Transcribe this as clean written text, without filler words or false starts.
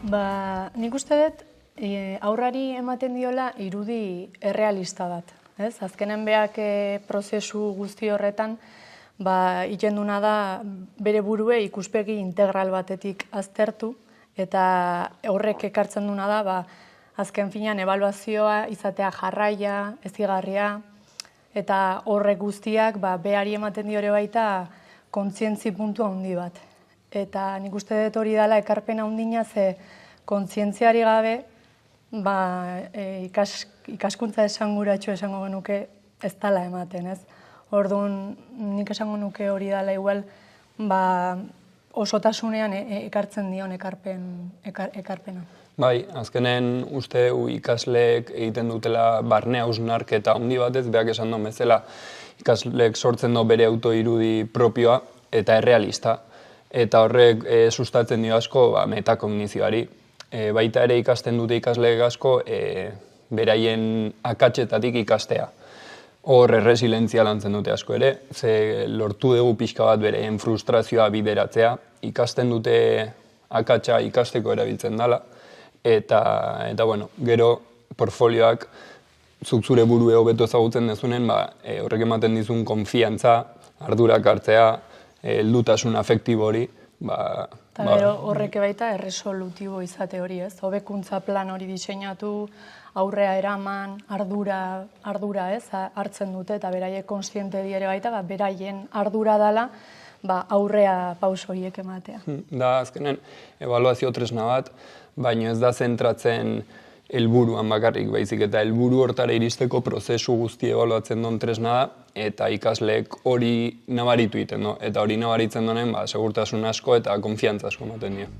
Nik uste dut, aurrari ematen diola irudi errealista bat. Azkenen beak prozesu guzti horretan, iten duna da bere burue ikuspegi integral batetik aztertu, eta horrek ekartzen duna da, azken finean ebaluazioa izatea jarraia, ezigarria, eta horrek guztiak behari ematen diore baita kontzientzi puntu handi bat. Eta nik uste dut hori dela ekarpena handina ze kontzientziari gabe ikaskuntza esanguratxo esango genuke ez dela ematen, ez? Orduan, nik esango nuke hori dela igual osotasunean ekartzen dion ekarpena. Bai, azkenen uste ikasleek egiten dutela barne hausnarketa handi batez, beak esan duen bezala ikasleek sortzen du bere autoirudi propioa eta errealista. Eta horrek sustatzen dio asko metakognizioari. Baita ere ikasten dute ikasleek asko beraien akatsetatik ikastea. Hor erresilientzia lantzen dute asko ere, ze lortu dugu pixka bat beraien frustrazioa bideratzea, ikasten dute akatsa ikasteko erabiltzen dela, eta bueno, gero portfolioak zuk zure burue hobeto ezagutzen dezunen, horrek ematen dizun konfiantza, ardurak hartzea, heldutasun afektibo hori. Eta gero horrek baita erresolutibo izate hori, ez? Hobekuntza plan hori diseinatu, aurrea eraman, ardura hartzen dute, eta beraiek kontziente diere baita, beraien ardura dela, aurrea pauso horiek ematea. Da, azkenen, ebaluazio tresna bat, baina ez da zentratzen helburuan bakarrik, baizik eta helburu hortara iristeko prozesu guzti ebaluatzen duen tresna da, eta ikasleek hori nabaritu egiten du. Eta hori nabaritzen duen, segurtasun asko eta konfiantza asko ematen dio.